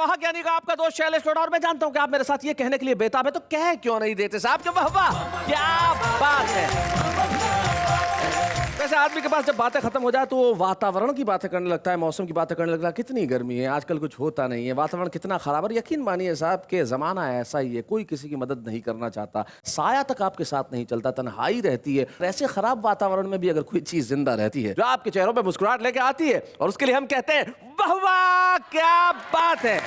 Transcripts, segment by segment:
वाहक यानी का आपका दोस्त शैलेश टोडा, और मैं जानता हूं कि आप मेरे साथ ये कहने के लिए बेताब है, तो कह क्यों नहीं देते साहब कि वाह वाह क्या बात है। वैसे आदमी के पास जब बातें खत्म हो जाए तो वो वातावरण की बातें करने लगता है, मौसम की बातें करने लगता है। कितनी गर्मी है आजकल, कुछ होता नहीं है, वातावरण कितना खराब है। यकीन मानिए साहब के जमाना ऐसा ही है, कोई किसी की मदद नहीं करना चाहता, साया तक आपके साथ नहीं चलता, तन्हाई रहती है। ऐसे खराब वातावरण में भी अगर कोई चीज जिंदा रहती है जो आपके चेहरों पे मुस्कुराहट लेके आती है, और उसके लिए हम कहते हैं वाह वाह क्या बात है।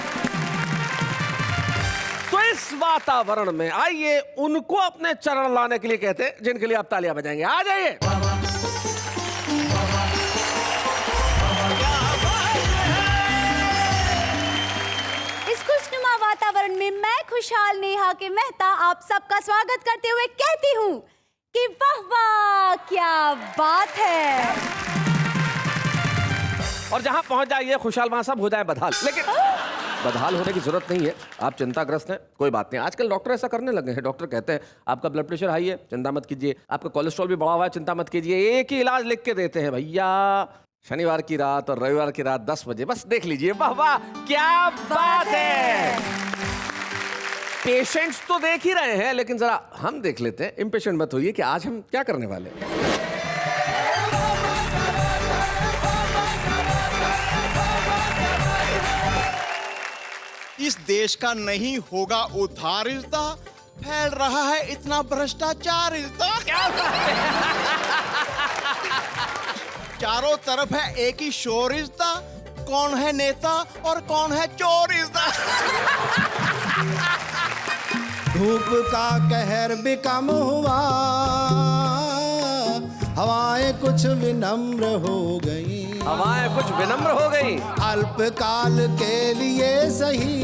तो इस वातावरण में आइए उनको अपने चरण लाने के लिए कहते हैं जिनके लिए आप तालियां बजाएंगे। आ जाइए। इस खुशनुमा वातावरण में मैं खुशहाल नेहा के मेहता आप सबका स्वागत करते हुए कहती हूँ कि वाह वाह क्या बात है। और जहां पहुंच जाए ये खुशहाल वहां सब हो जाए बदहाल, लेकिन बदहाल होने की जरूरत नहीं है। आप चिंताग्रस्त हैं, कोई बात नहीं। आजकल डॉक्टर ऐसा करने लगे हैं। डॉक्टर कहते हैं आपका ब्लड प्रेशर हाई है, चिंता मत कीजिए। आपका कोलेस्ट्रॉल भी बढ़ा हुआ है, चिंता मत कीजिए। एक ही इलाज लिख के देते हैं भैया, शनिवार की रात और रविवार की रात 10 बजे बस देख लीजिए। वाह वाह क्या बात है। पेशेंट्स तो देख ही रहे हैं, लेकिन जरा हम देख लेते हैं। इम्पेशेंट मत होइए कि आज हम क्या करने वाले हैं। इस देश का नहीं होगा उद्धार, रिश्ता फैल रहा है इतना भ्रष्टाचार, रिश्ता क्या चारों तरफ है एक ही शोर, रिश्ता कौन है नेता और कौन है चोर, रिश्ता धूप का कहर भी कम हुआ, हवाएं कुछ विनम्र हो गई, हवाएं कुछ विनम्र हो गई। अल्पकाल के लिए सही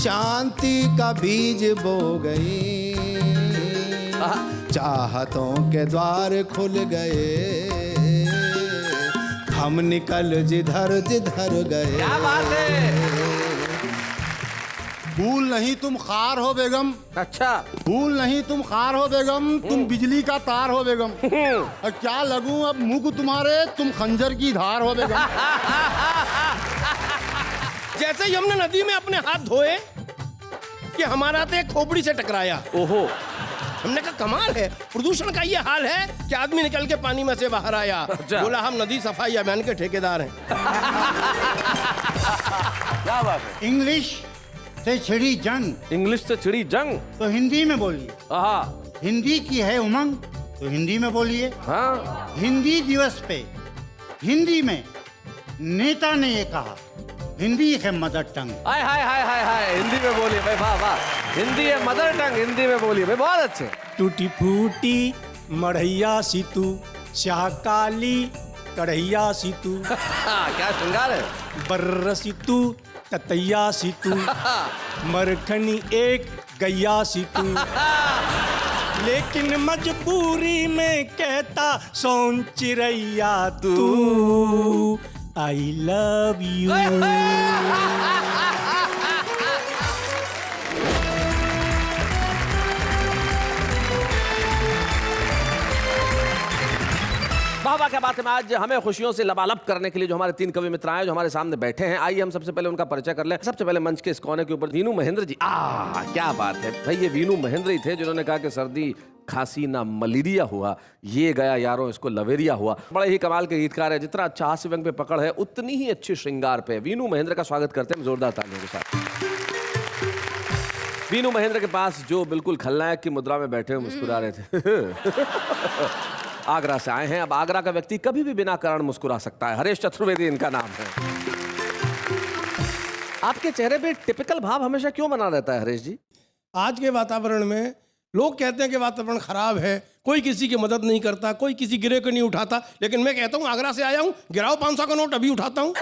शांति का बीज बो गई, चाहतों के द्वार खुल गए, हम निकल जिधर जिधर गए। क्या बात है। फूल नहीं तुम खार हो बेगम, अच्छा फूल नहीं तुम खार हो बेगम, तुम बिजली का तार हो बेगम। और क्या लगूं अब मुंह को तुम्हारे, तुम खंजर की धार हो बेगम। जैसे ही हमने नदी में अपने हाथ धोए कि हमारा हाथ एक खोपड़ी से टकराया। ओहो, हमने कहा कमाल है, प्रदूषण का ये हाल है कि आदमी निकल के पानी में से बाहर आया। अच्छा। बोला हम नदी सफाई अभियान के ठेकेदार हैं। क्या बात है। इंग्लिश से छिड़ी जंग इंग्लिश से छिड़ी जंग, तो हिंदी में बोलिए, हाँ हिंदी की है उमंग तो हिंदी में बोलिए। हाँ। हिंदी दिवस पे हिंदी में नेता ने ये कहा, हिंदी है मदर टंग। हाय हाय हाय हाय हाय, हिंदी में बोलिए भाई, वाह वाह। हिंदी है मदर टंग, हिंदी में बोलिए भाई, बहुत अच्छे। टूटी फूटी मढ़ैया सीतू, श्याह काली कढ़ैया सीतू, क्या श्रृंगार है। बर्र सीतू ततैया सीतू, मरखनी एक गैया सीतू, लेकिन मजबूरी में कहता सोन चिड़ैया तू, आई लव यू। वाह क्या बात है। आज हमें खुशियों से लबालब करने के लिए जो हमारे 3 कवि मित्र आए, जो हमारे सामने बैठे हैं, आइए हम सबसे पहले उनका परिचय कर लें। सबसे पहले मंच के इस कोने के ऊपर वीनू महेंद्र जी। क्या बात है भाई, ये वीनू महेंद्र ही थे जिन्होंने कहा कि सर्दी खांसी ना मलेरिया हुआ, ये गया यारों इसको लवेरिया हुआ। बड़े ही कमाल के गीतकार है, जितना अच्छा हास्य व्यंग पे पकड़ है उतनी ही अच्छी श्रृंगार पे। वीनू महेंद्र का स्वागत करते हैं जोरदार तालियों के साथ। वीनू महेंद्र के पास जो बिल्कुल खलनायक की मुद्रा में बैठे हुए मुस्कुरा रहे थे। आगरा से आए हैं। अब आगरा का व्यक्ति कभी भी बिना कारण मुस्कुरा सकता है। हरेश चतुर्वेदी इनका नाम है। आपके चेहरे पे टिपिकल भाव हमेशा क्यों बना रहता है हरेश जी? आज के वातावरण में लोग कहते हैं कि वातावरण खराब है, कोई किसी की मदद नहीं करता, कोई किसी गिरे को नहीं उठाता, लेकिन मैं कहता हूँ आगरा से आया हूँ, गिराओ 500 का नोट अभी उठाता हूँ।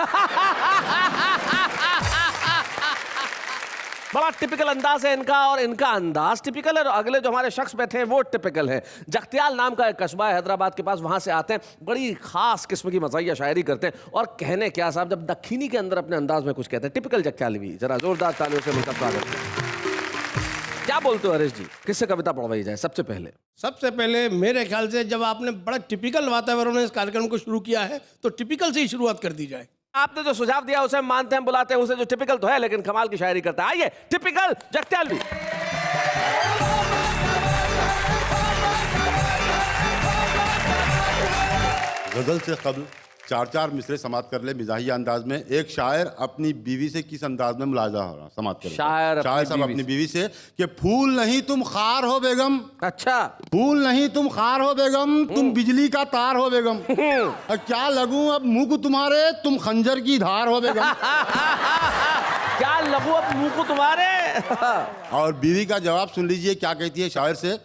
बड़ा टिपिकल अंदाज है इनका, और इनका अंदाज टिपिकल है, और अगले जो हमारे शख्स बैठे हैं वो टिपिकल है। जगत्याल नाम का एक कस्बा है हैदराबाद के पास, वहां से आते हैं, बड़ी खास किस्म की मज़ाहिया शायरी करते हैं। और कहने क्या साहब, जब दक्षिणी के अंदर अपने अंदाज में कुछ कहते हैं, टिपिकल जगत्यालवी। जरा जोरदार तालियों से उनका स्वागत है। क्या बोलते हो हरीश जी, किससे कविता पढ़वाई जाए सबसे पहले? सबसे पहले मेरे ख्याल से जब आपने बड़ा टिपिकल वातावरण में इस कार्यक्रम को शुरू किया है तो टिपिकल से ही शुरुआत कर दी जाए। आपने जो सुझाव दिया उसे हम मानते हैं, बुलाते हैं उसे, जो टिपिकल तो है लेकिन कमाल की शायरी करता है। आइए टिपिकल जगत्यालवी। गजल से कबल चार चार मिसरे समाप्त कर ले मिजाही अंदाज में। एक शायर अपनी बीवी से किस अंदाज में मुलाजा हो रहा समाप्त कर शायर साहब अपनी बीवी से कि फूल नहीं तुम खार हो बेगम, अच्छा फूल नहीं तुम खार हो बेगम, तुम बिजली का तार हो बेगम, और क्या लगूं अब मुंह को तुम्हारे, तुम खंजर की धार हो बेगम। क्या लगू अब मुंह को तुम्हारे। और बीवी का जवाब सुन लीजिए, क्या कहती है शायर से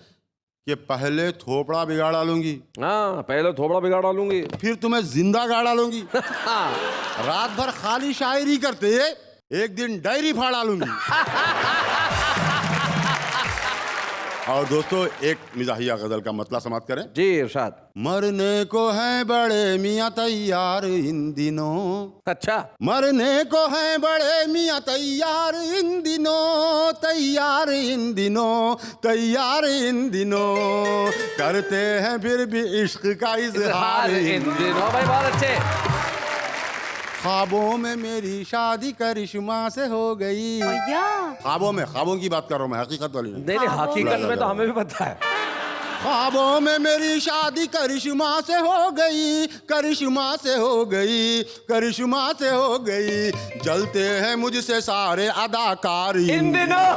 कि पहले थोपड़ा बिगाड़ डालूंगी, हाँ पहले थोबड़ा बिगाड़ डालूंगी, फिर तुम्हें जिंदा गाड़ डालूंगी, रात भर खाली शायरी करते एक दिन डायरी फाड़ डालूंगी। और दोस्तों एक मिजाहिया गजल का मतला समाप्त करें जी इरशाद। मरने को है बड़े मियाँ तैयार इन दिनों, अच्छा मरने को है बड़े मियाँ तैयार इन दिनों, तैयार इन दिनों, तैयार इन दिनों, करते हैं फिर भी इश्क का इजहार इन दिनों। भाई बहुत अच्छे। ख्वाबों में मेरी शादी करिश्मा से हो गई। भैया ख्वाबों में, ख्वाबों की बात कर रहा हूँ मैं, हकीकत वाली नहीं। नहीं हकीकत में तो हमें भी पता है। ख्वाबों में मेरी शादी करिश्मा से हो गई, करिश्मा से हो गई, करिश्मा से हो गई, जलते हैं मुझसे सारे अदाकार इन दिनों।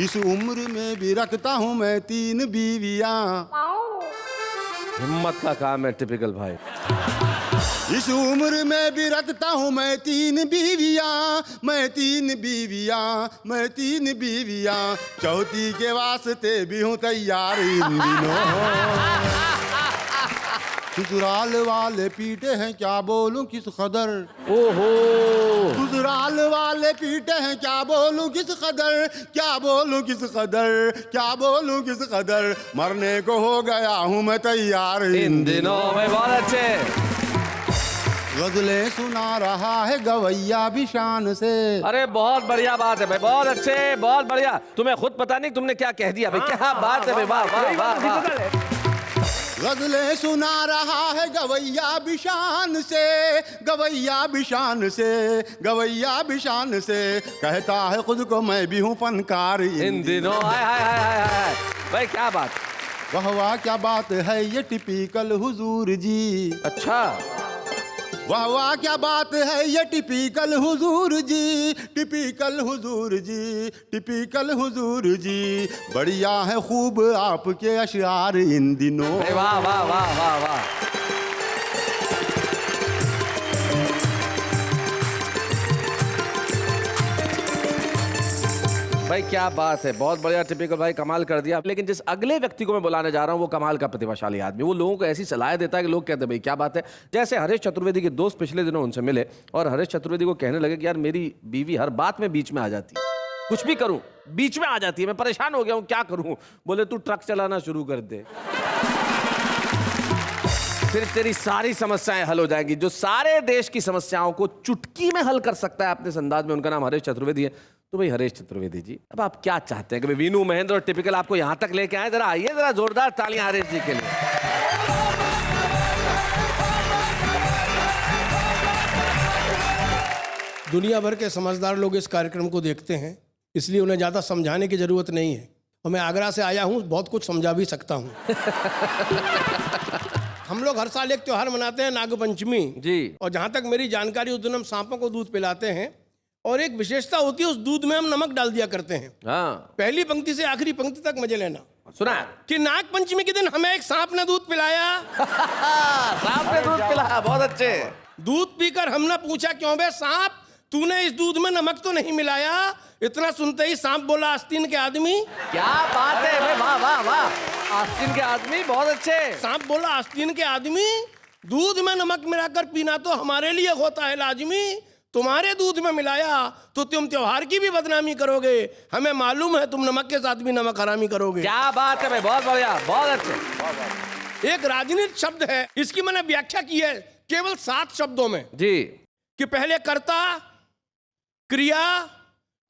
इस उम्र में भी रखता हूँ मैं 3 बीवियाँ। हिम्मत का काम है टिपिकल भाई। इस उम्र में भी रखता हूँ मैं 3 बीवियाँ, मैं 3 बीवियाँ, मैं 3 बीवियाँ, चौथी के वास्ते भी हूँ तैयार इन दिनों। ससुराल वाले पीटे हैं क्या बोलूं किस कदर, ओहो ससुराल वाले पीटे हैं क्या बोलूं किस कदर, क्या बोलूं किस कदर, क्या बोलूं किस कदर, मरने को हो गया हूँ मैं तैयार इन दिनों। भाई बहुत अच्छे। गजलें सुना रहा है गवैया भी शान से। अरे बहुत बढ़िया बात है भाई, बहुत अच्छे, बहुत बढ़िया। तुम्हें खुद पता नहीं तुमने क्या कह दिया भाई, क्या बात है भाई, वाह वाह वाह वाह। गजलें सुना रहा है गवैया बिशान से, गवैया बिशान से, गवैया बिशान से, कहता है खुद को मैं भी हूँ फनकार इन दिनों। हाय हाय हाय हाय हाय भाई क्या बात। वाह वाह क्या बात है ये टिपिकल हुजूर जी। अच्छा वाह वाह क्या बात है ये टिपिकल हुजूर जी, टिपिकल हुजूर जी, टिपिकल हुजूर जी, बढ़िया है खूब आपके अशआर इन दिनों। वाह वाह वाह वाह वाह। भाई क्या बात है, बहुत बढ़िया टिपिकल भाई, कमाल कर दिया। लेकिन जिस अगले व्यक्ति को मैं बुलाने जा रहा हूँ वो कमाल का प्रतिभाशाली आदमी, वो लोगों को ऐसी सलाह देता है कि लोग कहते हैं भाई क्या बात है। जैसे हरीश चतुर्वेदी के दोस्त पिछले दिनों उनसे मिले और हरीश चतुर्वेदी को कहने लगे कि यार मेरी बीवी हर बात में बीच में आ जाती है, कुछ भी करूं बीच में आ जाती है, मैं परेशान हो गया हूं, क्या करूं। बोले तू ट्रक चलाना शुरू कर दे, फिर तेरी सारी समस्याएं हल हो जाएंगी। जो सारे देश की समस्याओं को चुटकी में हल कर सकता है अपने अंदाज में, उनका नाम हरीश चतुर्वेदी है। तो भाई हरीश चतुर्वेदी जी, अब आप क्या चाहते हैं कि वीनू महेंद्र और टिपिकल आपको यहां तक लेके आए? जरा आइए, जरा जोरदार तालियां हरीश जी के लिए। दुनिया भर के समझदार लोग इस कार्यक्रम को देखते हैं, इसलिए उन्हें ज़्यादा समझाने की ज़रूरत नहीं है। और मैं आगरा से आया हूँ, बहुत कुछ समझा भी सकता हूँ। हम लोग हर साल एक त्योहार मनाते हैं, नागपंचमी जी। और जहाँ तक मेरी जानकारी उस दिन हम सांपों को दूध पिलाते हैं और एक विशेषता होती है, उस दूध में हम नमक डाल दिया करते हैं। हाँ पहली पंक्ति से आखिरी पंक्ति तक मजे लेना। सुना कि नाग पंचमी के दिन हमें एक सांप ने दूध पिलाया। सांप ने दूध पिलाया, बहुत अच्छे। दूध पीकर हमने पूछा क्यों बे सांप, तूने इस दूध में नमक तो नहीं मिलाया? इतना सुनते ही सांप बोला आस्तीन के आदमी। क्या बात है भाई, वाह वाह वाह, आस्तीन के आदमी, बहुत अच्छे। सांप बोला आस्तीन के आदमी, दूध में नमक मिलाकर पीना तो हमारे लिए होता है लाजमी, तुम्हारे दूध में मिलाया तो तुम त्योहार की भी बदनामी करोगे, हमें मालूम है तुम नमक के साथ भी नमक हरामी करोगे। क्या बात है भाई, बहुत बढ़िया, बहुत अच्छे। एक राजनीतिक शब्द है, इसकी मैंने व्याख्या की है केवल 7 शब्दों में जी। कि पहले कर्ता, क्रिया,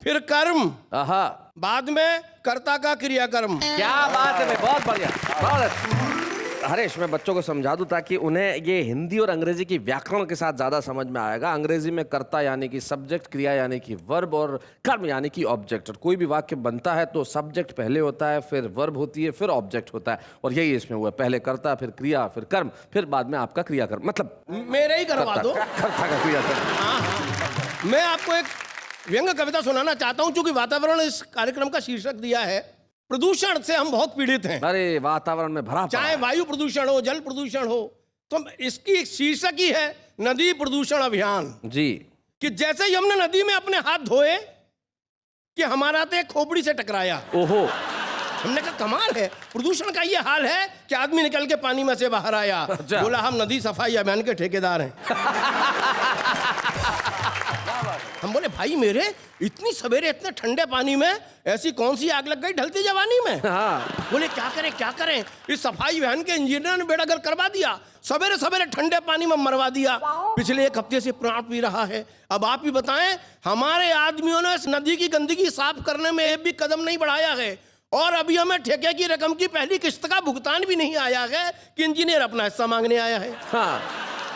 फिर कर्म, आहा, बाद में कर्ता का क्रियाकर्म। क्या बात है भाई, बहुत बढ़िया, बहुत अच्छा। हरेश, मैं बच्चों को समझा दूं ताकि उन्हें ये हिंदी और अंग्रेजी की व्याकरण के साथ ज्यादा समझ में आएगा। अंग्रेजी में कर्ता यानी कि सब्जेक्ट, क्रिया यानी कि वर्ब और कर्म यानी कि ऑब्जेक्ट। और कोई भी वाक्य बनता है तो सब्जेक्ट पहले होता है, फिर वर्ब होती है, फिर ऑब्जेक्ट होता है। और यही इसमें हुआ, पहले कर्ता, फिर क्रिया, फिर कर्म, फिर बाद में आपका क्रियाकर्म, मतलब मेरे ही करवा दो। कर्ता का क्रियाकर्म। हाँ। मैं आपको एक व्यंग्य कविता सुनाना चाहता हूं, क्योंकि वातावरण इस कार्यक्रम का शीर्षक दिया है। प्रदूषण से हम बहुत पीड़ित हैं। अरे वातावरण में भरा पड़ा चाहे है। वायु प्रदूषण हो, जल प्रदूषण हो, तो इसकी एक शीर्षक ही है नदी प्रदूषण अभियान। जी। कि जैसे ही हमने नदी में अपने हाथ धोए कि हमारा तो एक खोपड़ी से टकराया। ओहो। हमने कहा कमाल है, प्रदूषण का ये हाल है कि आदमी निकल के पानी में से बाहर आया। अच्छा। बोला हम नदी सफाई अभियान के ठेकेदार हैं। हम बोले भाई मेरे, इतनी सवेरे इतने ठंडे पानी में ऐसी कौन सी आग लग गई ढलती जवानी में? हाँ। बोले क्या करें क्या करें, इस सफाई अभियान के इंजीनियर ने बेड़ा गर्क करवा दिया, सवेरे सवेरे ठंडे पानी में मरवा दिया। पिछले 1 हफ्ते से प्राण पी रहा है। अब आप ही बताएं, हमारे आदमियों ने इस नदी की गंदगी साफ करने में एक भी कदम नहीं बढ़ाया है, और अभी हमें ठेके की रकम की पहली किस्त का भुगतान भी नहीं आया है कि इंजीनियर अपना हिस्सा मांगने आया है। हाँ।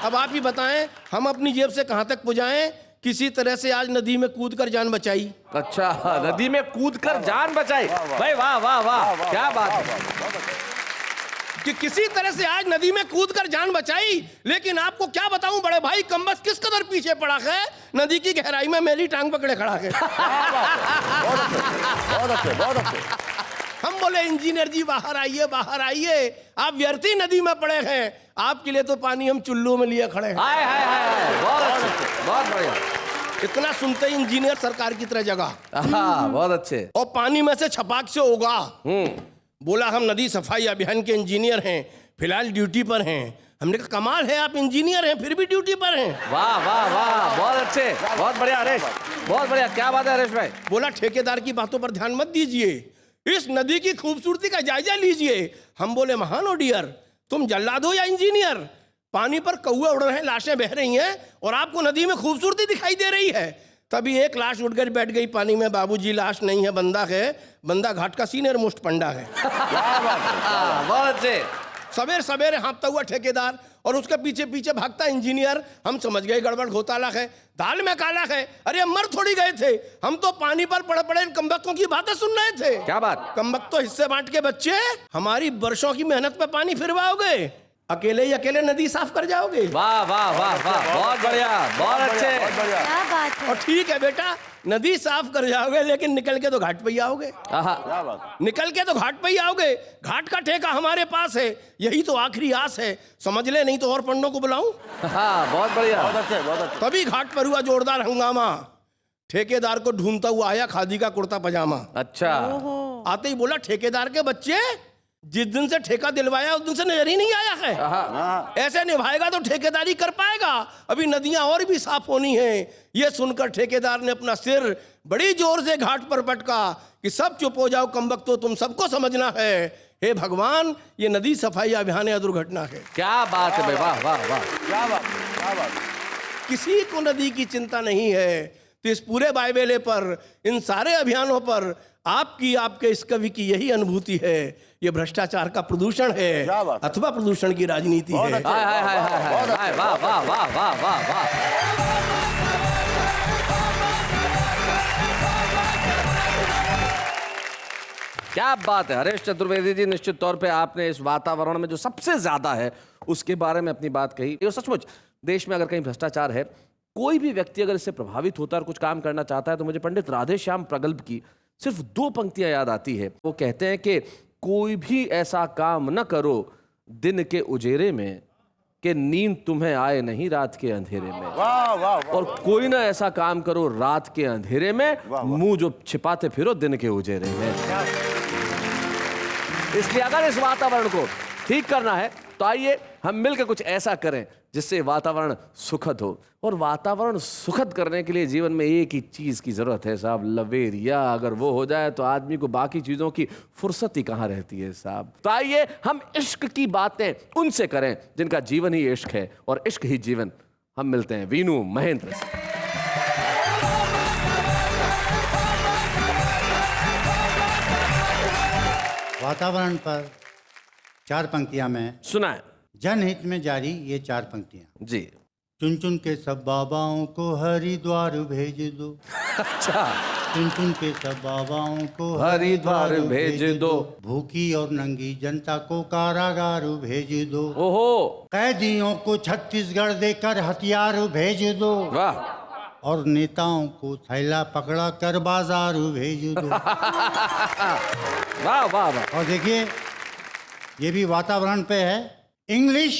अब आप ही बताएं, हम अपनी जेब से कहां तक पुजाएं? किसी तरह से आज नदी में कूदकर जान बचाई। अच्छा, नदी में कूदकर जान बचाई। भाई वाह वाह वाह, क्या बात है। कि किसी तरह से आज नदी में कूदकर जान बचाई। लेकिन आपको क्या बताऊं बड़े भाई, कम्बस किस कदर पीछे पड़ा है, नदी की गहराई में मेरी टांग पकड़े खड़ा है। बहुत अच्छे। हम बोले इंजीनियर जी बाहर आइए बाहर आइए, आप व्यर्थी नदी में पड़े हैं, आपके लिए तो पानी हम चुल्लू में लिए खड़े हैं। हाय हाय हाय, बहुत अच्छे, बहुत बढ़िया। इतना सुनते ही इंजीनियर सरकार की तरह जगह, हाँ, बहुत अच्छे। और पानी में से छपाक से होगा। बोला हम नदी सफाई अभियान के इंजीनियर हैं, फिलहाल ड्यूटी पर हैं। हमने कहा कमाल है, आप इंजीनियर हैं फिर भी ड्यूटी पर हैं। वाह वाह वाह, बहुत अच्छे, बहुत बढ़िया हरेश, बहुत बढ़िया। क्या बात है हरेश भाई? बोला ठेकेदार की बातों पर ध्यान मत दीजिए, इस नदी की खूबसूरती का जायजा लीजिए। हम बोले महान ओ डियर, तुम जल्लाद हो या इंजीनियर? पानी पर कौवे उड़ रहे हैं, लाशें बह रही हैं, और आपको नदी में खूबसूरती दिखाई दे रही है। तभी एक लाश उठकर बैठ गई पानी में। बाबूजी लाश नहीं है, बंदा है, बंदा घाट का सीनियर मोस्ट पंडा है। बहुत अच्छे। सवेरे सवेरे हाँफता हुआ ठेकेदार और उसके पीछे पीछे भागता इंजीनियर। हम समझ गए गड़बड़ घोटाला है, दाल में काला है। अरे हम मर थोड़ी गए थे, हम तो पानी पर पड़े पड़े इन कमबख्तों की बातें सुन रहे थे। क्या बात? कमबख्तों हिस्से बांट के बच्चे हमारी वर्षों की मेहनत पे पानी फिरवाओगे, अकेले ही अकेले नदी साफ कर जाओगे। वाह वाह वाह वाह, बहुत बढ़िया, बहुत अच्छे। क्या बात है। और ठीक है बेटा, नदी साफ कर जाओगे, लेकिन निकल के तो घाट पे ही आओगे। निकल के तो घाट पे ही आओगे। घाट का ठेका हमारे पास है, यही तो आखिरी आस है। समझ ले, नहीं तो और पंडों को बुलाऊं। हाँ, बहुत बढ़िया। तभी घाट पर हुआ जोरदार हंगामा। ठेकेदार को ढूंढता हुआ आया खादी का कुर्ता पजामा। अच्छा। आते ही बोला ठेकेदार के बच्चे, जिस दिन से ठेका दिलवाया उस दिन से नजर ही नहीं आया है। ऐसे निभाएगा तो ठेकेदारी कर पाएगा, अभी नदियां और भी साफ होनी है। ये सुनकर ठेकेदार ने अपना सिर बड़ी जोर से घाट पर पटका कि सब चुप हो जाओ कमबख्तो, तुम सबको समझना है। हे भगवान, ये नदी सफाई अभियान या दुर्घटना है। क्या बात है भाई, वाह वाह वाह, क्या बात। किसी को नदी की चिंता नहीं है, तो इस पूरे बाइबेले पर, इन सारे अभियानों पर आपकी, आपके इस कवि की यही अनुभूति है। ये भ्रष्टाचार का प्रदूषण है अथवा प्रदूषण की राजनीति है। हाय हाय हाय हाय हाय, वाह वाह वाह वाह वाह वाह। क्या बात है हरेश चतुर्वेदी जी, निश्चित तौर पे आपने इस वातावरण में जो सबसे ज्यादा है उसके बारे में अपनी बात कही। ये सचमुच देश में अगर कहीं भ्रष्टाचार है, कोई भी व्यक्ति अगर इससे प्रभावित होता है और कुछ काम करना चाहता है, तो मुझे पंडित राधेश्याम प्रगल्भ की सिर्फ 2 पंक्तियां याद आती है। वो कहते हैं कि कोई भी ऐसा काम न करो दिन के उजेरे में कि नींद तुम्हें आए नहीं रात के अंधेरे में। वाह वाह। और कोई ना ऐसा काम करो रात के अंधेरे में, मुंह जो छिपाते फिरो दिन के उजेरे में। इसलिए अगर इस वातावरण को ठीक करना है तो आइए हम मिलकर कुछ ऐसा करें जिससे वातावरण सुखद हो। और वातावरण सुखद करने के लिए जीवन में एक ही चीज की जरूरत है साहब, लवेरिया। अगर वो हो जाए तो आदमी को बाकी चीजों की फुर्सत ही कहां रहती है साहब। तो आइए हम इश्क की बातें उनसे करें जिनका जीवन ही इश्क है और इश्क ही जीवन। हम मिलते हैं वीनू महेंद्र से। वातावरण पर 4 पंक्तियां मैं सुनाए। जनहित में जारी ये 4 पंक्तियां। जी। चुन चुन के सब बाबाओं को हरिद्वार भेज दो। अच्छा। चुन चुन के सब बाबाओं को हरिद्वार भेज दो। भूखी और नंगी जनता को कारागार भेज दो। ओहो। कैदियों को छत्तीसगढ़ देकर हथियार भेज दो। वाह। और नेताओं को थैला पकड़ा कर बाजार भेज दो। वाह वाह वाह। और देखिए ये भी वातावरण पे है। इंग्लिश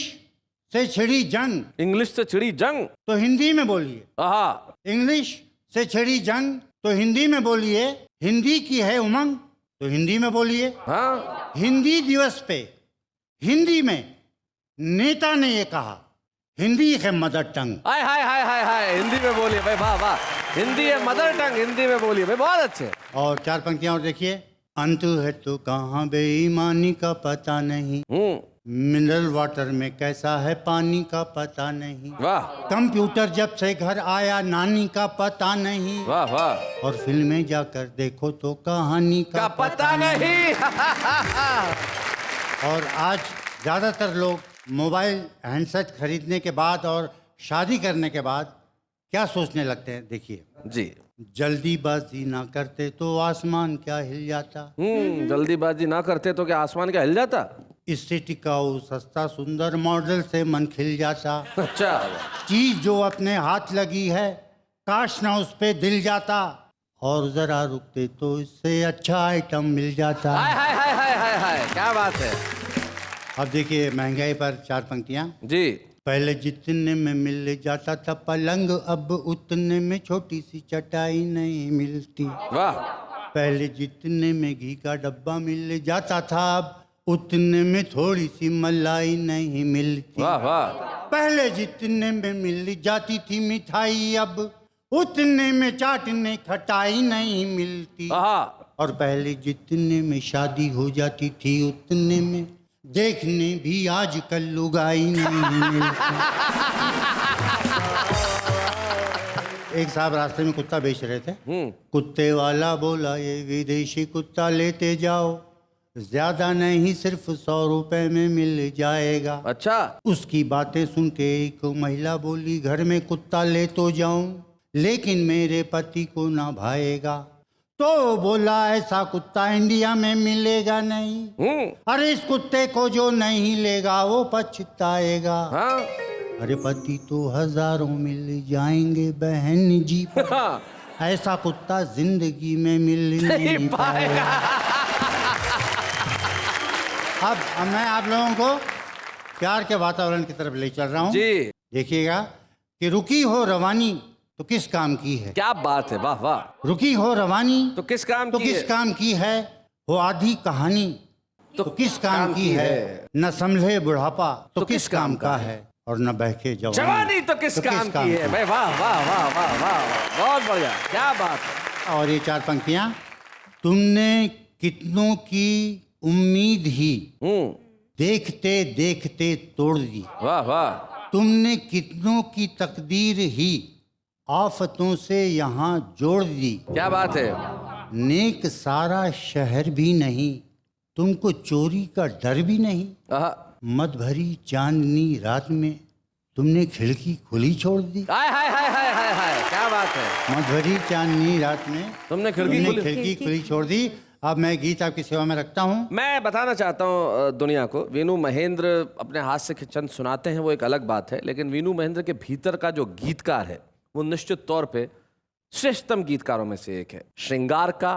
से छिड़ी जंग इंग्लिश से छिड़ी जंग तो हिंदी में बोलिए। आहा। इंग्लिश से छिड़ी जंग तो हिंदी में बोलिए। हिंदी की है उमंग तो हिंदी में बोलिए। हाँ। हिंदी दिवस पे हिंदी में नेता ने ये कहा, हिंदी है मदर टंग। हाय हाय हाय हाय हाय, हिंदी में बोलिए भाई, वाह वाह। हिंदी है मदर टंग, हिंदी में बोलिए भाई, बहुत अच्छे। और 4 पंक्तियां और देखिए। अंत है तो कहाँ बेईमानी का पता नहीं। मिनरल वाटर में कैसा है पानी का पता नहीं। वाह। कंप्यूटर जब से घर आया नानी का पता नहीं। वाह वाह। और फिल्में जाकर देखो तो कहानी का पता नहीं। और आज ज्यादातर लोग मोबाइल हैंडसेट खरीदने के बाद और शादी करने के बाद क्या सोचने लगते हैं, देखिए जी। जल्दीबाजी ना करते तो आसमान क्या हिल जाता। जल्दीबाजी ना करते तो क्या आसमान क्या हिल जाता। इससे टिकाऊ सस्ता सुंदर मॉडल से मन खिल जाता। अच्छा। चीज जो अपने हाथ लगी है काश ना उस पे दिल जाता। और जरा रुकते तो इससे अच्छा आइटम मिल जाता। हाय हाय हाय हाय हाय हाय, क्या बात है। अब देखिए महंगाई पर 4 पंक्तियां। जी। पहले जितने में मिल जाता था पलंग अब उतने में छोटी सी चटाई नहीं मिलती। वाह। पहले जितने में घी का डब्बा मिल जाता था अब उतने में थोड़ी सी मलाई नहीं मिलती। वाह वाह। पहले जितने में मिल जाती थी मिठाई अब उतने में चाटने खटाई नहीं मिलती। और पहले जितने में शादी हो जाती थी उतने में देखने भी आजकल लुगाई नहीं मिलती। एक साहब रास्ते में कुत्ता बेच रहे थे। कुत्ते वाला बोला ये विदेशी कुत्ता लेते जाओ, ज्यादा नहीं सिर्फ 100 रुपए में मिल जाएगा। अच्छा। उसकी बातें सुन के एक महिला बोली घर में कुत्ता ले तो जाऊं लेकिन मेरे पति को ना भाएगा। तो बोला ऐसा कुत्ता इंडिया में मिलेगा नहीं। अरे इस कुत्ते को जो नहीं लेगा वो पछताएगा। हाँ? अरे पति तो हजारों मिल जाएंगे बहन जी पर ऐसा कुत्ता जिंदगी में मिल नहीं पाएगा। अब मैं आप लोगों को प्यार के वातावरण की तरफ ले चल रहा हूँ जी। देखिएगा कि रुकी हो रवानी तो किस काम की है। क्या बात है, वाह वाह। रुकी हो रवानी तो किस काम तो की किस है? काम की है। हो आधी कहानी तो किस काम की है। न संभले बुढ़ापा तो किस काम का है। और न बहके जवानी तो किस काम की है भाई, वाह वाह वाह वाह वाह, बहुत बढ़िया, क्या बात है। और ये 4 पंक्तियां। तुमने कितनों की उम्मीद ही देखते देखते तोड़ दी। वाह वाह। तुमने कितनों की तकदीर ही आफतों से यहाँ जोड़ दी। क्या बात है। नेक सारा शहर भी नहीं तुमको चोरी का डर भी नहीं। मद भरी चांदनी रात में तुमने खिड़की खुली छोड़ दी। हाय हाय हाय हाय हाय हाय, क्या बात है। मद भरी चांदनी रात में तुमने खिड़की खुली छोड़ दी। अब मैं गीत आपकी सेवा में रखता हूँ। मैं बताना चाहता हूँ दुनिया को, वीनू महेंद्र अपने हाथ से चंद सुनाते हैं वो एक अलग बात है, लेकिन वीनू महेंद्र के भीतर का जो गीतकार है वो निश्चित तौर पे श्रेष्ठतम गीतकारों में से एक है। श्रृंगार का,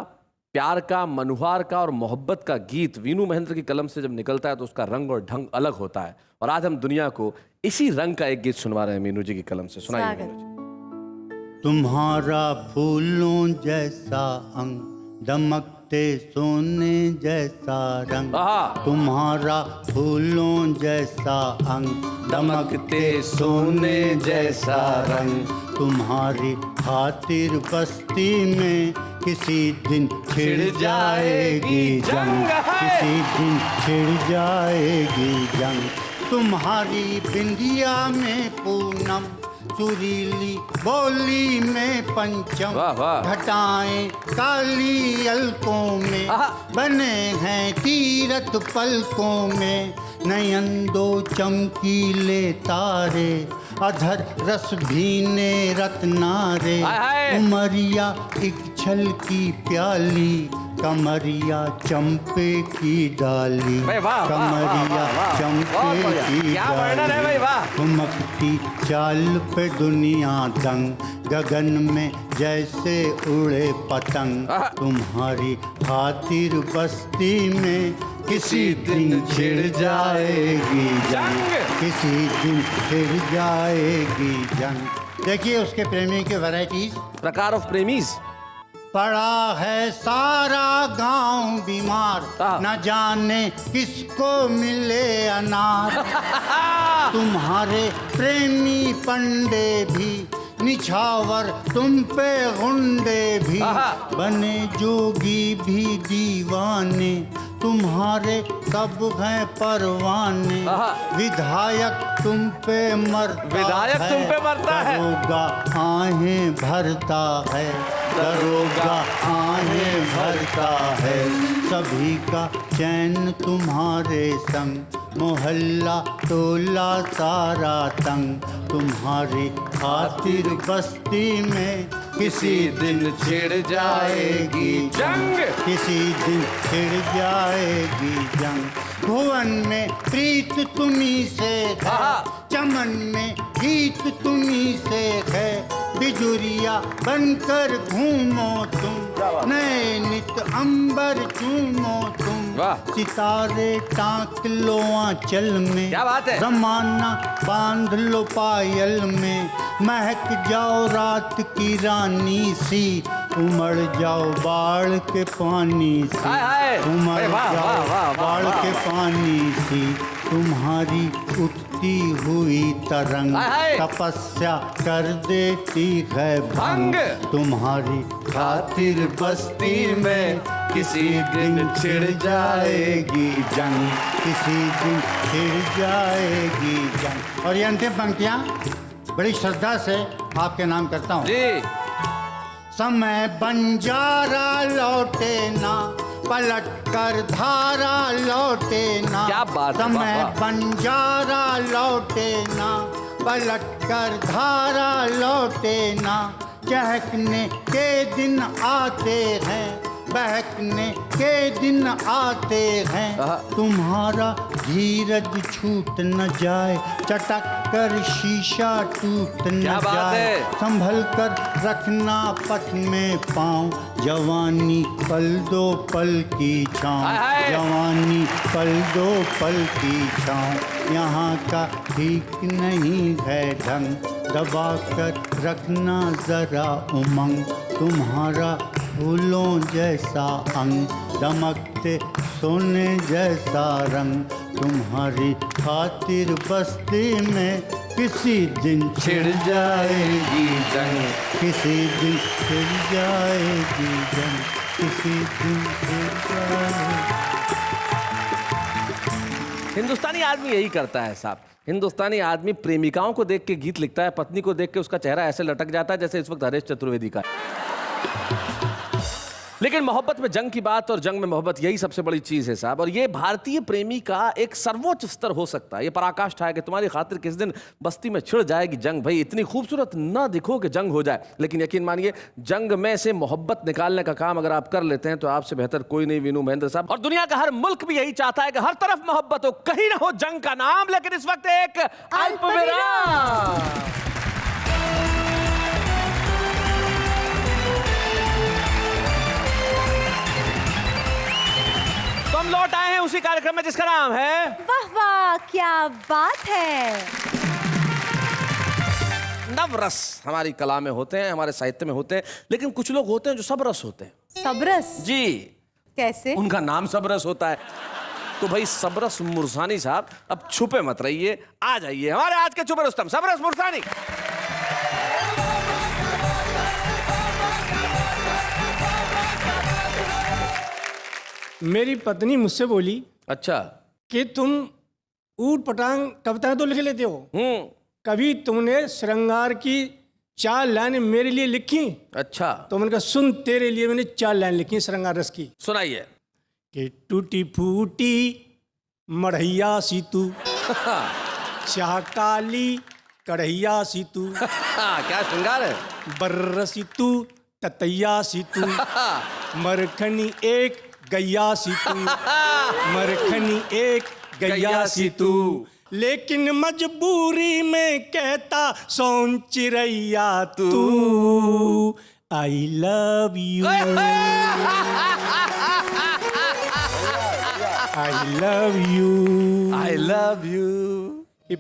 प्यार का, मनुहार का और मोहब्बत का गीत वीनू महेंद्र की कलम से जब निकलता है तो उसका रंग और ढंग अलग होता है। और आज हम दुनिया को इसी रंग का एक गीत सुनवा रहे हैं वीनू जी की कलम से। सुनाइए वीनू जी। तुम्हारा फूलों जैसा अंग दमकते सोने जैसा रंग। तुम्हारा फूलों जैसा अंग दमकते सोने जैसा रंग। तुम्हारी खातिर बस्ती में किसी दिन छिड़ जाएगी जंग। किसी दिन छिड़ जाएगी जंग। तुम्हारी बिंदिया में पूनम सुरीली बोली में पंचम, वाह, वाह। घटाएं काली अलकों में आहा। बने हैं तीरथ पलकों में, नयन दो चमकीले तारे, अधर रस भीने रत्नारे, हाय, हाय। उमरिया एक छल की प्याली, कमरिया चंपे की डाली, भाई वाह, वाह, कमरिया वाह, वाह, बहुत चंपे बढ़िया। की क्या वर्णन है भाई, वाह। ठुमकती चाल पे दुनिया दंग, गगन में जैसे उड़े पतंग, आहा। तुम्हारी खातिर बस्ती में किसी दिन छिड़ जाएगी जंग, किसी दिन छिड़ जाएगी जंग। देखिए उसके प्रेमी के वैरायटीज। प्रकार ऑफ प्रेमीज। पड़ा है सारा गांव बीमार, न जाने किसको मिले अनार, तुम्हारे प्रेमी पंडे भी निछावर, तुम पे गुंडे भी, बने जोगी भी दीवाने, तुम्हारे सब हैं परवाने, विधायक तुम पे मरता विधायक तुम पे मरता है, दरोगा आहें भरता है, दरोगा आहें भरता है, सभी का चैन तुम्हारे संग, मोहल्ला टोला सारा तंग, तुम्हारी खातिर बस्ती में किसी दिन छिड़ जाएगी जंग, किसी दिन छिड़ जाएगी जंग। भुवन में प्रीत तुम्ही से है, चमन में गीत तुम्ही से है, बिजुरिया बनकर घूमो तुम, नए नित अंबर चूमो तुम, सितारे टांक लो आंचल में, क्या बात है? जमाना बांध लो पायल में, महक जाओ रात की रानी सी, उमड़ जाओ बाढ़ के पानी सी, हाय, हाय। उमड़ अरे वाह, जाओ वाह, वाह, वाह, बाढ़ वाह। के पानी सी, तुम्हारी उठती हुई तरंग, हाय, हाय। तपस्या कर देती है भंग, तुम्हारी खातिर बस्ती में किसी दिन छिड़ जाएगी जंग, किसी दिन छिड़ जाएगी जंग। और ये अंतिम पंक्तियां बड़ी श्रद्धा से आपके नाम करता हूँ। जी। समय बंजारा लौटे ना, पलट कर धारा लौटे ना, क्या बात है, समय वाह, वाह। बंजारा लौटे ना, पलट कर धारा लौटे ना, चहकने के दिन आते हैं, बहकने के दिन आते हैं, तुम्हारा धीरज छूट न जाए, चटक कर शीशा टूट न क्या बात जाए, है? संभल कर रखना पथ में पाँव, जवानी पल दो पल की छाँव, हाय, हाय। जवानी पल दो पल की छाँव, यहाँ का ठीक नहीं है ढंग, दबा कर रखना जरा उमंग, तुम्हारा फूलों जैसा अंग, दमकते सोने जैसा रंग, तुम्हारी खातिर बस्ती में किसी दिन छिड़ जाएगी जंग, किसी दिन छिड़ जाएगी जंग, किसी दिन छिड़ जाएगी। हिंदुस्तानी आदमी यही करता है साहब। हिंदुस्तानी आदमी प्रेमिकाओं को देख के गीत लिखता है, पत्नी को देख के उसका चेहरा ऐसे लटक जाता है जैसे इस वक्त हरेश चतुर्वेदी का है। लेकिन मोहब्बत में जंग की बात और जंग में मोहब्बत, यही सबसे बड़ी चीज है साहब। और ये भारतीय प्रेमी का एक सर्वोच्च स्तर हो सकता है। ये पराकाष्ठा है कि तुम्हारी खातिर किस दिन बस्ती में छिड़ जाएगी जंग। भाई इतनी खूबसूरत ना दिखो कि जंग हो जाए, लेकिन यकीन मानिए जंग में से मोहब्बत निकालने का काम अगर आप कर लेते हैं तो आपसे बेहतर कोई नहीं वीनू महेंद्र साहब। और दुनिया का हर मुल्क भी यही चाहता है कि हर तरफ मोहब्बत हो, कहीं ना हो जंग का नाम। लेकिन इस वक्त एक अल्पविराम। तो हम लौट आए हैं उसी कार्यक्रम में जिसका नाम है वाह वाह क्या बात है। नवरस। हमारी कला में होते हैं, हमारे साहित्य में होते हैं, लेकिन कुछ लोग होते हैं जो सबरस होते हैं। सबरस? जी। कैसे? उनका नाम सबरस होता है। तो भाई सबरस मुरसानी साहब अब छुपे मत रहिए, आ जाइए हमारे आज के छुपे रुस्तम सबरस मुरसानी। मेरी पत्नी मुझसे बोली अच्छा। कि तुम ऊट पटांग कविताएं तो लिख लेते हो, कभी तुमने श्रृंगार की 4 लाइन मेरे लिए लिखी? अच्छा, तो मैंने कहा सुन, तेरे लिए मैंने 4 लाइन लिखी श्रृंगार रस की सुनाइए। कि टूटी फूटी मढ़ैया सी तू, चाह काली कढ़ैया सी तू, क्या श्रृंगार है। बर्र सी तू ततैया सी तू, मरखनी एक गैया सी तू, मरखनी एक गैया सी तू, लेकिन मजबूरी में कहता सोन चिड़ैया तू, I love you, I love you, I love you.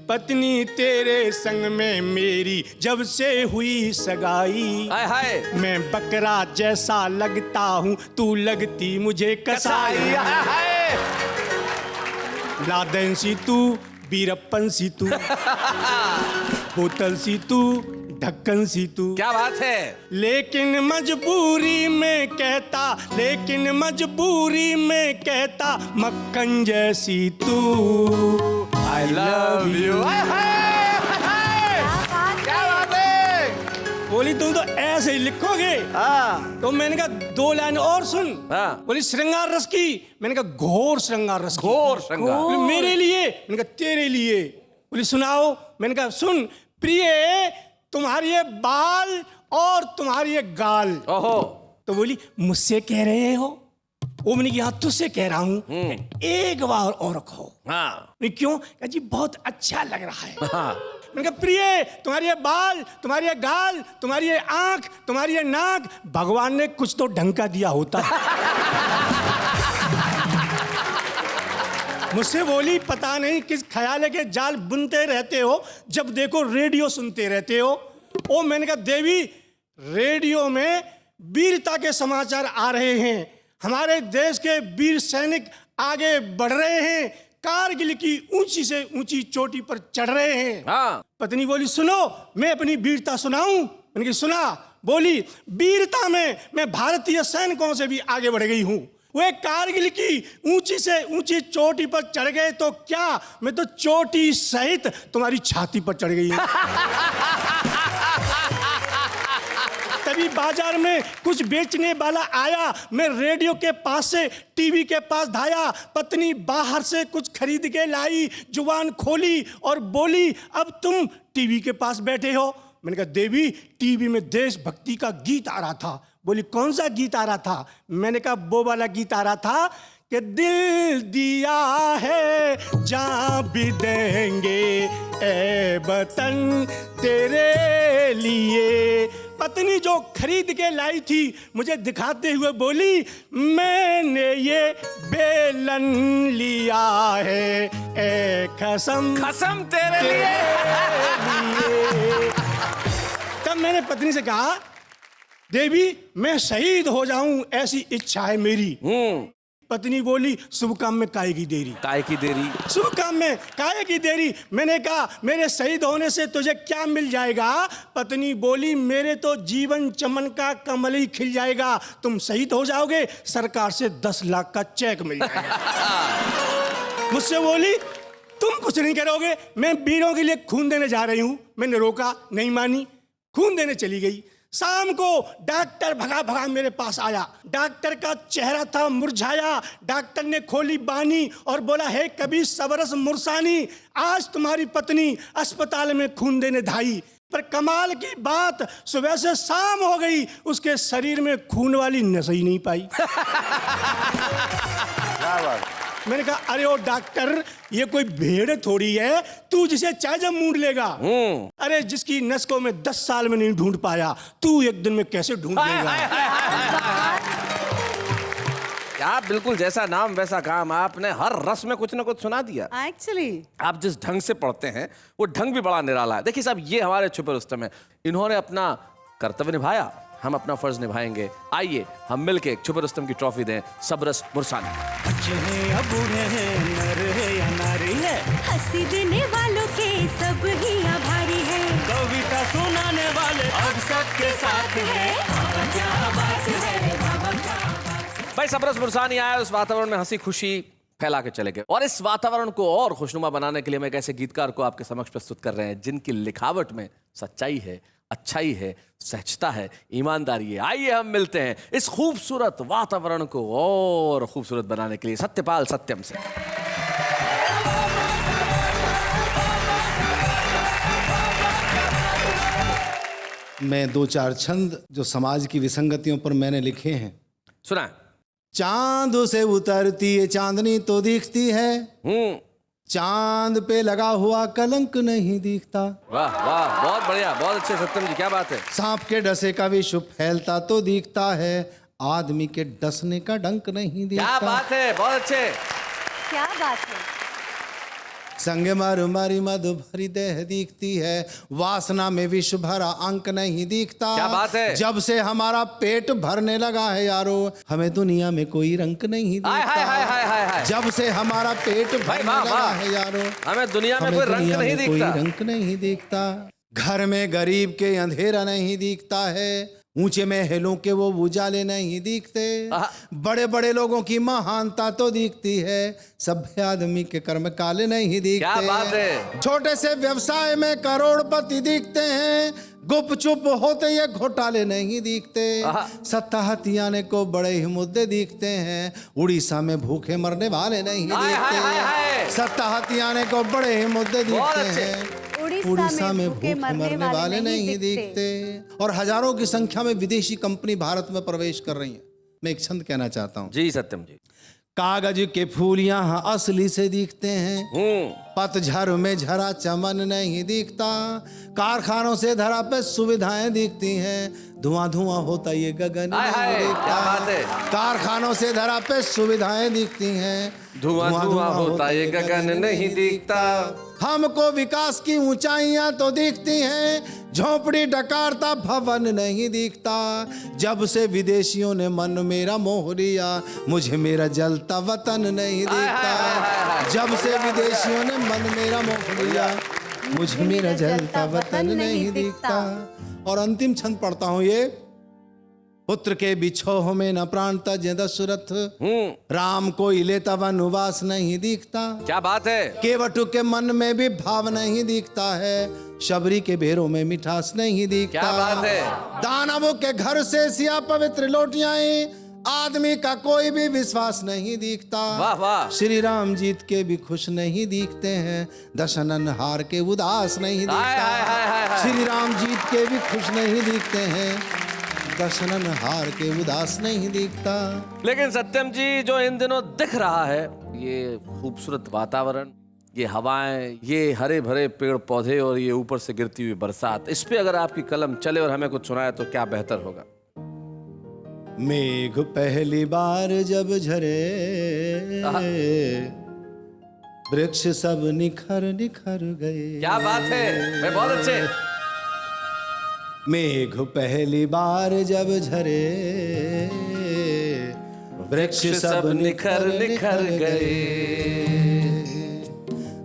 पत्नी तेरे संग में मेरी जब से हुई सगाई, हाय हाय मैं बकरा जैसा लगता हूँ, तू लगती मुझे कसाई, हाय हाय। लादेन सी तू बीरप्पन सी तू, बोतल सी तू ढक्कन सी तू, क्या बात है। लेकिन मजबूरी में कहता, लेकिन मजबूरी में कहता मक्खन जैसी तू, आई लव यू। क्या बात है। बोली तुम तो ऐसे ही लिखोगे। तो मैंने कहा 2 लाइन और सुन। बोली श्रृंगार रस की। मैंने कहा घोर श्रृंगार रस की। घोर श्रृंगार। बोली मेरे लिए। मैंने कहा तेरे लिए। बोली सुनाओ। मैंने कहा सुन प्रिय, तुम्हारी ये बाल और तुम्हारी ये गाल। ओहो। तो बोली मुझसे कह रहे हो? वो मैंने कहा तुझसे कह रहा हूँ, एक बार और कहो। हाँ। क्यों? कहा जी बहुत अच्छा लग रहा है। हाँ। मैंने कहा प्रिय, तुम्हारी ये बाल, तुम्हारी ये गाल, तुम्हारी ये आंख, तुम्हारी ये नाक, भगवान ने कुछ तो ढंग का दिया होता। मुझसे बोली पता नहीं किस ख्याल के जाल बुनते रहते हो, जब देखो रेडियो सुनते रहते हो। ओ मैंने कहा देवी, रेडियो में वीरता के समाचार आ रहे हैं, हमारे देश के वीर सैनिक आगे बढ़ रहे हैं, कारगिल की ऊंची से ऊंची चोटी पर चढ़ रहे हैं। हाँ। पत्नी बोली सुनो, मैं अपनी वीरता सुनाऊं? मैंने कहा सुना। बोली वीरता में मैं भारतीय सैनिकों से भी आगे बढ़ गई हूं। वे कारगिल की ऊंची से ऊंची चोटी पर चढ़ गए तो क्या, मैं तो चोटी सहित तुम्हारी छाती पर चढ़ गई हूं। तभी बाजार में कुछ बेचने वाला आया, मैं रेडियो के पास से टीवी के पास धाया, पत्नी बाहर से कुछ खरीद के लाई, जुबान खोली और बोली अब तुम टीवी के पास बैठे हो। मैंने कहा देवी, टीवी में देशभक्ति का गीत आ रहा था। बोली कौन सा गीत आ रहा था? मैंने कहा वो वाला गीत आ रहा था कि दिल दिया है जान भी देंगे ए वतन तेरे लिए। पत्नी जो खरीद के लाई थी मुझे दिखाते हुए बोली मैंने ये बेलन लिया है ए कसम, कसम तेरे लिए। तब मैंने पत्नी से कहा देवी मैं शहीद हो जाऊं ऐसी इच्छा है मेरी। पत्नी बोली शुभ काम में काहे की देरी? काहे की देरी? शुभ काम में काहे की देरी? मैंने कहा मेरे शहीद होने से तुझे क्या मिल जाएगा? पत्नी बोली मेरे तो जीवन चमन का कमल ही खिल जाएगा, तुम शहीद हो जाओगे, सरकार से 10 लाख का चेक मिल जाएगा। मुझसे बोली तुम कुछ नहीं करोगे, मैं वीरों के लिए खून देने जा रही हूं। मैंने रोका, नहीं मानी, खून देने चली गई। शाम को डॉक्टर भगा भगा मेरे पास आया। डॉक्टर का चेहरा था मुरझाया। डॉक्टर ने खोली बानी और बोला है कभी सबरस मुरसानी, आज तुम्हारी पत्नी अस्पताल में खून देने धाई। पर कमाल की बात, सुबह से शाम हो गई, उसके शरीर में खून वाली नस ही नहीं पाई। मैंने कहा अरे ओ डॉक्टर, ये कोई भेड़ थोड़ी है तू जिसे चाहे जब मूंढ लेगा। अरे जिसकी नस को मैं 10 साल में नहीं ढूंढ पाया, तू एक दिन में कैसे ढूंढ लेगा? आप बिल्कुल जैसा नाम वैसा काम, आपने हर रस में कुछ ना कुछ सुना दिया। एक्चुअली आप जिस ढंग से पढ़ते हैं वो ढंग भी बड़ा निराला है। देखिए साहब, ये हमारे छुपे रुस्तम है, इन्होंने अपना कर्तव्य निभाया, हम अपना फर्ज निभाएंगे। आइए हम मिलके एक छुपे रुस्तम की ट्रॉफी दें सबरस मुरसानी। बच्चे हैं या बूढ़े हैं, नर है या नारी है, हंसी देने वालों के सब ही आभारी है, कविता सुनाने वाले अब सबके साथ है। भाई सबरस मुरसानी आया उस वातावरण में हंसी खुशी फैला के चले गए। और इस वातावरण को और खुशनुमा बनाने के लिए हम एक ऐसे गीतकार को आपके समक्ष प्रस्तुत कर रहे हैं जिनकी लिखावट में सच्चाई है, अच्छाई है, सहजता है, ईमानदारी है। आइए हम मिलते हैं इस खूबसूरत वातावरण को और खूबसूरत बनाने के लिए सत्यपाल सत्यम से। मैं दो चार छंद जो समाज की विसंगतियों पर मैंने लिखे हैं। सुना। चांद से उतरती है चांदनी तो दिखती है, चांद पे लगा हुआ कलंक नहीं दिखता। वाह वाह, बहुत बढ़िया, बहुत अच्छे सत्यम जी, क्या बात है। सांप के डसे का विश्व फैलता तो दिखता है, आदमी के डसने का डंक नहीं दिखता। क्या बात है, बहुत अच्छे। क्या बात है। संगे मारू मारी मधु भरी देह दिखती है, वासना में विश्व भरा अंक नहीं दिखता। क्या बात है। जब से हमारा पेट भरने लगा है यारो, हमें दुनिया में कोई रंक नहीं हाय हाय हाय हाय हाय दिखता। हाय। जब से हमारा पेट भरने वाह, लगा वाह। है यारो, हमें दुनिया में हमें कोई रंग दुनिया नहीं में कोई दिखता। रंक नहीं दिखता। घर में गरीब के अंधेरा नहीं दिखता है, ऊंचे महलों के वो उजाले नहीं दिखते। बड़े बड़े लोगों की महानता तो दिखती है, सभ्य आदमी के कर्म काले नहीं दिखते। क्या बात है। छोटे से व्यवसाय में करोड़पति दिखते हैं, गुपचुप होते ये घोटाले नहीं दिखते। सत्ता हथियाने को बड़े ही मुद्दे दिखते हैं, उड़ीसा में भूखे मरने वाले नहीं हाय, हाय, हाय, हाय। दिखते। सत्ता हथियाने को बड़े ही मुद्दे बहुत दिखते अच्छे। हैं, उड़ीसा में भूखे मरने वाले नहीं दिखते। और हजारों की संख्या में विदेशी कंपनी भारत में प्रवेश कर रही है। मैं एक छंद कहना चाहता हूँ। जी सत्यम जी। कागज के फूल यहाँ असली से दिखते हैं, पतझड़ में झरा चमन नहीं दिखता। कारखानों से धरा पे सुविधाएं दिखती हैं, धुआं धुआं होता ये गगन हाय, हाय, नहीं क्या बात है। दिखता। कारखानों से धरा पे सुविधाएं दिखती हैं, धुआं धुआं होता ये गगन नहीं दिखता। हमको विकास की ऊंचाइयां तो दिखती हैं, झोपड़ी डकारता भवन नहीं दिखता। जब से विदेशियों ने मन मेरा मोह लिया, मुझे मेरा जलता वतन नहीं दिखता। जब से विदेशियों ने मन मेरा मोह लिया, मुझे मेरा जलता वतन नहीं दिखता। और अंतिम छंद पढ़ता हूं ये। पुत्र के बिछोह में न प्राण तजे दशरथ, राम को लेता वनवास नहीं दिखता। क्या बात है। केवटू के मन में भी भाव नहीं दिखता है, शबरी के बेरों में मिठास नहीं दिखता। क्या बात है। दानवों के घर से सिया पवित्र लौटियां, आदमी का कोई भी विश्वास नहीं दिखता। वाह वाह। श्री राम जीत के भी खुश नहीं दिखते हैं, दशनन हार के उदास नहीं हाय, हाय, हाय, हाय, दिखता। हाय। श्री राम जीत के भी खुश नहीं दिखते हैं, दशनन हार के उदास नहीं दिखता। लेकिन सत्यम जी, जो इन दिनों दिख रहा है, ये खूबसूरत वातावरण, ये हवाएं, ये हरे भरे पेड़ पौधे और ये ऊपर से गिरती हुई बरसात, इस पे अगर आपकी कलम चले और हमें कुछ सुनाए तो क्या बेहतर होगा। मेघ पहली बार जब झरे, वृक्ष सब निखर निखर गए। क्या बात है, मैं बहुत अच्छे। मेघ पहली बार जब झरे, वृक्ष सब निखर निखर गए।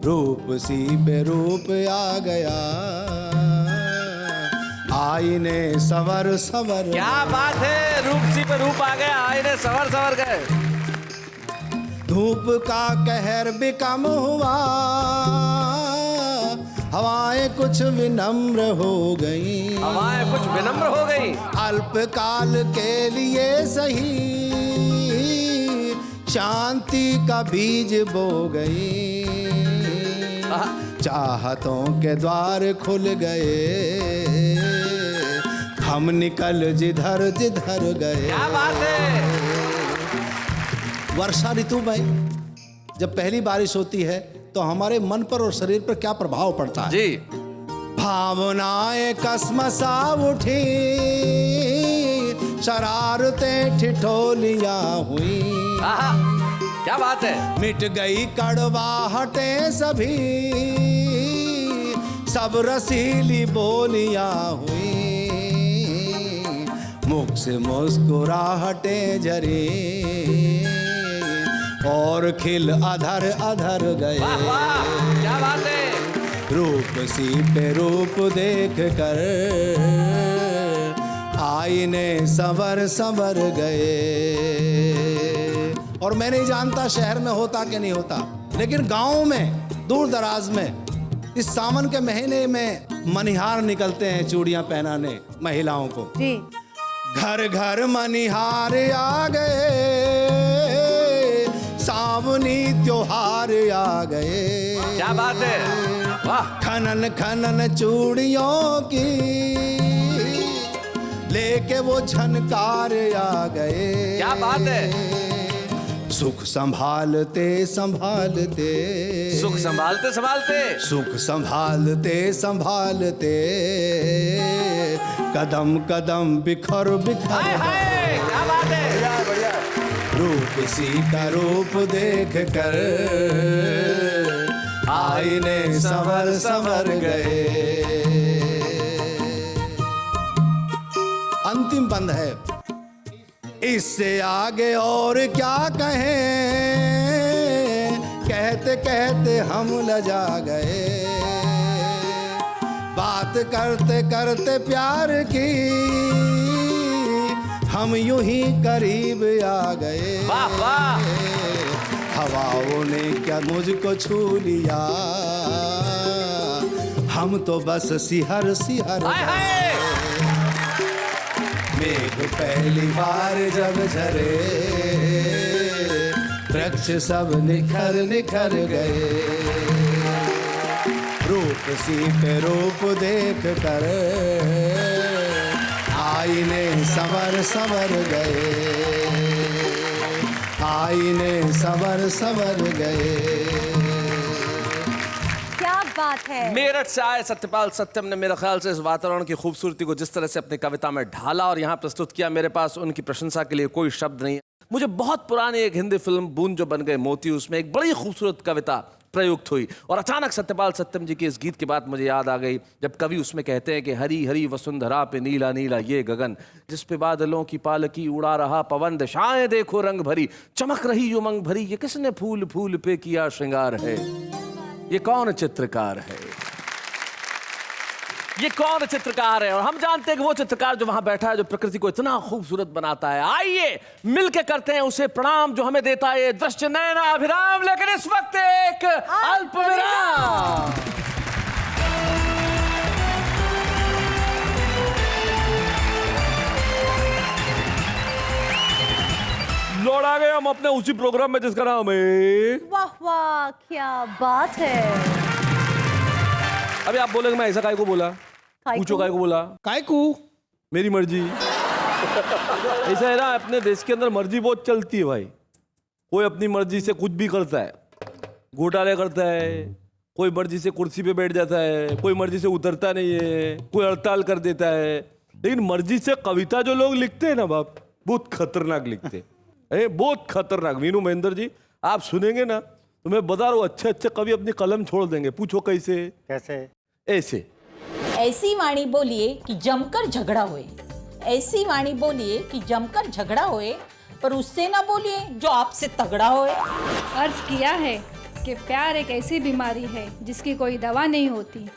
रूप सी पे रूप आ गया, आईने सवर सवर। क्या बात है, रूप सी पे रूप आ गया, आईने सवर सवर गए। धूप का कहर भी कम हुआ, हवाएं कुछ विनम्र हो गई। हवाएं कुछ विनम्र हो गई। अल्पकाल के लिए सही, शांति का बीज बो गई। चाहतों के द्वार खुल गए, हम निकल जिधर जिधर गए। क्या बात है। वर्षा ऋतु में जब पहली बारिश होती है तो हमारे मन पर और शरीर पर क्या प्रभाव पड़ता है जी। भावनाएं कसमसा उठी, शरारतें ठिठोलियां हुई। क्या बात है। मिट गई कड़वाहटें सभी, सब रसीली बोलियां हुई। मुख से मुस्कुराहटें झरी, और खिल अधर अधर गए। वाह वाह, क्या बात है। रूप सी पे रूप देख कर, आईने संवर संवर गए। और मैं नहीं जानता शहर में होता कि नहीं होता, लेकिन गाँव में दूर दराज में इस सावन के महीने में मनिहार निकलते हैं चूड़ियां पहनाने महिलाओं को। जी। घर घर मनिहार आ गए, सावनी त्योहार आ गए। क्या बात है, वाह। खनन खनन चूड़ियों की लेके वो झनकार आ गए। क्या बात है। सुख संभालते संभालते, सुख संभालते संभालते, सुख संभालते संभालते, कदम कदम बिखर बिखर, हाय हाय, क्या बात है। रूप सी का रूप देख कर आईने संवर संवर गए। अंतिम बंद है, इससे आगे और क्या कहें, कहते कहते हम लजा गए। बात करते करते प्यार की हम यूं ही करीब आ गए। वाह वाह। हवाओं ने क्या मुझको छू लिया, हम तो बस सिहर सिहर। हाय हाय। मेघ पहली बार जब झरे, वृक्ष सब निखर निखर गए। रूप सी पे रूप देख कर आईने संवर संवर गए, आईने संवर संवर गए। क्या बात है। मेरठ से आए सत्यपाल सत्यम ने मेरे ख्याल से इस वातावरण की खूबसूरती को जिस तरह से अपनी कविता में ढाला और यहाँ प्रस्तुत किया, मेरे पास उनकी प्रशंसा के लिए कोई शब्द नहीं है। मुझे बहुत पुरानी एक हिंदी फिल्म बूंद जो बन गए मोती, उसमें एक बड़ी खूबसूरत कविता प्रयुक्त हुई और अचानक सत्यपाल सत्यम जी के इस गीत की बात मुझे याद आ गई, जब कवि उसमें कहते हैं कि हरी हरी वसुंधरा पे नीला नीला ये गगन, जिस पे बादलों की पालकी उड़ा रहा पवन, दिशाएं देखो रंग भरी, चमक रही उमंग भरी, ये किसने फूल फूल पे किया श्रृंगार है, ये कौन चित्रकार है, ये कौन चित्रकार है। और हम जानते हैं कि वो चित्रकार जो वहां बैठा है, जो प्रकृति को इतना खूबसूरत बनाता है। आइए मिलके करते हैं उसे प्रणाम जो हमें देता है दृश्य नयना अभिराम। लेकिन इस वक्त एक अल्प विराम। लौट आ गए हम अपने उसी प्रोग्राम में जिसका नाम है वाह वाह, क्या बात है। अभी आप बोलेंगे मैं ऐसा काय को बोला, पूछो काय को बोला, कायकू मेरी मर्जी। ऐसा है ना, अपने देश के अंदर मर्जी बहुत चलती है भाई। कोई अपनी मर्जी से कुछ भी करता है, घोटाले करता है, कोई मर्जी से कुर्सी पे बैठ जाता है, कोई मर्जी से उतरता नहीं है, कोई हड़ताल कर देता है। लेकिन मर्जी से कविता जो लोग लिखते हैं ना बाप, बहुत खतरनाक लिखते हैं, बहुत खतरनाक। वीनू महेंद्र जी, आप सुनेंगे ना तो मैं बता रहा हूँ, अच्छे अच्छे कवि अपनी कलम छोड़ देंगे। पूछो कैसे? कैसे? ऐसे। ऐसी वाणी बोलिए कि जमकर झगड़ा होए, ऐसी वाणी बोलिए कि जमकर झगड़ा होए, पर उससे ना बोलिए जो आपसे तगड़ा होए। अर्ज किया है कि प्यार एक ऐसी बीमारी है जिसकी कोई दवा नहीं होती।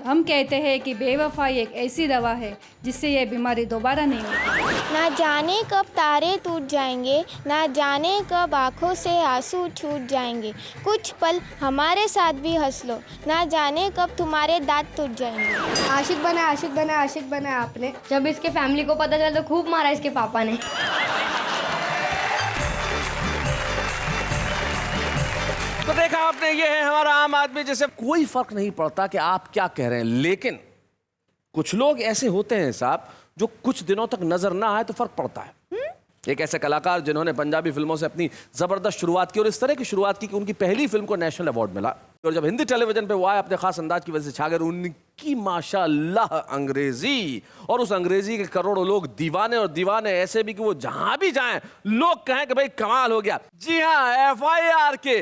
हम कहते हैं कि बेवफाई एक ऐसी दवा है जिससे यह बीमारी दोबारा नहीं होती। ना जाने कब तारे टूट जाएंगे, ना जाने कब आँखों से आंसू छूट जाएंगे। कुछ पल हमारे साथ भी हंस लो, ना जाने कब तुम्हारे दांत टूट जाएंगे। आशिक बना आशिक बना आशिक बना आपने, जब इसके फैमिली को पता चला तो खूब मारा इसके पापा ने। तो देखा आपने, ये है हमारा आम आदमी, जैसे कोई फर्क नहीं पड़ता कि आप क्या कह रहे हैं। लेकिन कुछ लोग ऐसे होते हैं साहब, जो कुछ दिनों तक नजर ना आए तो फर्क पड़ता है। एक ऐसे कलाकार जिन्होंने पंजाबी फिल्मों से अपनी जबरदस्त शुरुआत की और इस तरह की शुरुआत की कि उनकी पहली फिल्म को नेशनल अवार्ड मिला, और जब हिंदी टेलीविजन पे वो आए अपने खास अंदाज की वजह से छा गए। उनकी माशाल्लाह अंग्रेजी, और उस अंग्रेजी के करोड़ों लोग दीवाने, और दीवाने ऐसे भी कि वो जहां भी जाएं लोग कहें कि भाई कमाल हो गया। जी हाँ, FIR के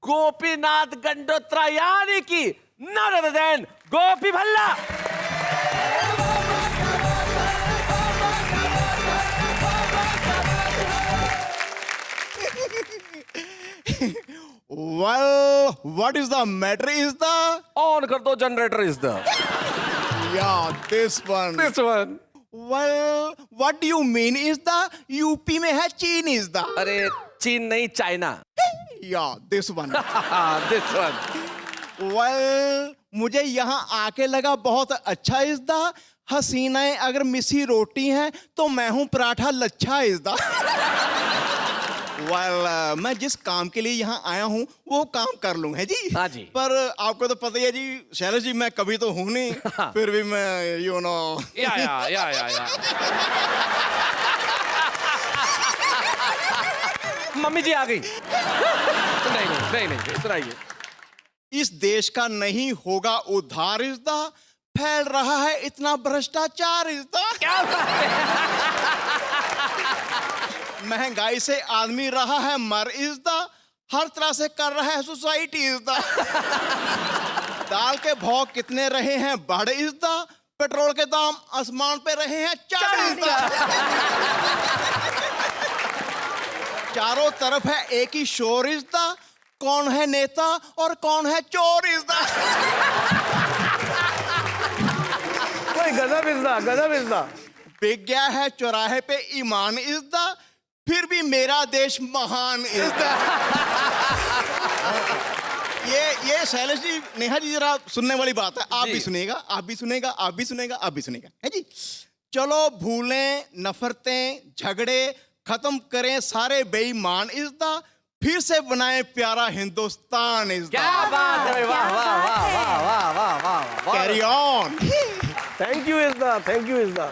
गोपीनाथ गंडोत्रा, यानी कि none other than Gopi Bhalla. Well, what is the matter is the... on कर दो generator is the Yeah, this one. This one. Well, what do you mean is the UP में है चीन is the... अरे चीन नहीं, चाइना। या this one. This one. Well, मुझे यहाँ आके लगा बहुत अच्छा इज़दा। हसीनाएं अगर मिसी रोटी हैं तो मैं हूँ पराठा लच्छा इज़दा। वेल, मैं जिस काम के लिए यहाँ आया हूँ वो काम कर लूँ, है जी। हाँ जी। पर आपको तो पता ही है जी शैलेश जी, मैं कभी तो हूँ नहीं, फिर भी मैं यू नो। या। मम्मी जी आ गई। नहीं, सुनाइए। इस देश का नहीं होगा उद्धार इज़दा, फैल रहा है इतना भ्रष्टाचार इज़दा। क्या बात है? महंगाई से आदमी रहा है मर इज़दा, हर तरह से कर रहा है सोसाइटी इज़दा। दाल के भाव कितने रहे हैं बढ़ इज़दा, पेट्रोल के दाम आसमान पे रहे हैं चढ़ इज़दा। चारों तरफ है एक ही शोर इज़दा, कौन है नेता और कौन है चोर इज़दा। गजब इज़दा। बिक गया है चौराहे पे ईमान इज़दा, फिर भी मेरा देश महान इज़दा। ये शैलेश जी, नेहा जी, जरा सुनने वाली बात है। आप भी सुनिएगा, आप भी सुनेगा, आप भी सुनेगा, आप भी सुनेगा, है जी। चलो भूलें नफरतें झगड़े, खत्म करें सारे बेईमान इज़दा, फिर से बनाएं प्यारा हिंदुस्तान इज़दा। क्या बात है, वाह। Carry on. थैंक यू इज़दा।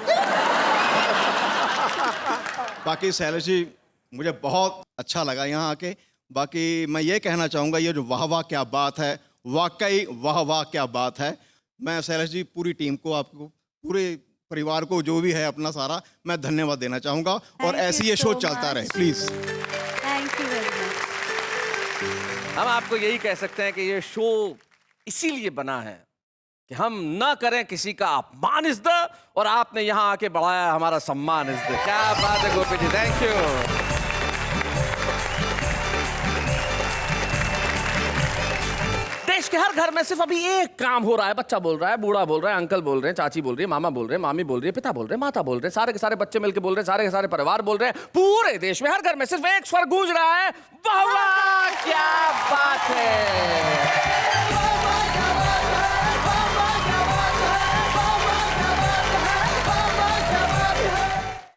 बाकी शैलेश जी, मुझे बहुत अच्छा लगा यहाँ आके। बाकी मैं ये कहना चाहूँगा, ये जो वाह वाह क्या बात है, वाकई वाह वाह क्या बात है। मैं शैलेश जी पूरी टीम को, आपको, पूरे परिवार को, जो भी है अपना सारा, मैं धन्यवाद देना चाहूँगा। और ऐसे ये शो चलता रहे please. Thank you very much. हम आपको यही कह सकते हैं कि ये शो इसीलिए बना है कि हम ना करें किसी का अपमान इज़्दा, और आपने यहाँ आके बढ़ाया हमारा सम्मान इज़्दा। क्या बात है गोपी जी, थैंक यू। देश के हर घर में सिर्फ अभी एक काम हो रहा है। बच्चा बोल रहा है, बूढ़ा बोल रहा है, अंकल बोल रहे हैं, चाची बोल रही है, मामा बोल रहे हैं, मामी बोल रही है, पिता बोल रहे हैं, माता बोल रहे हैं, सारे के सारे बच्चे मिलकर बोल रहे हैं, सारे के सारे परिवार बोल रहे हैं। पूरे देश में हर घर में सिर्फ एक स्वर गूंज रहा है, वाह वाह क्या बात है।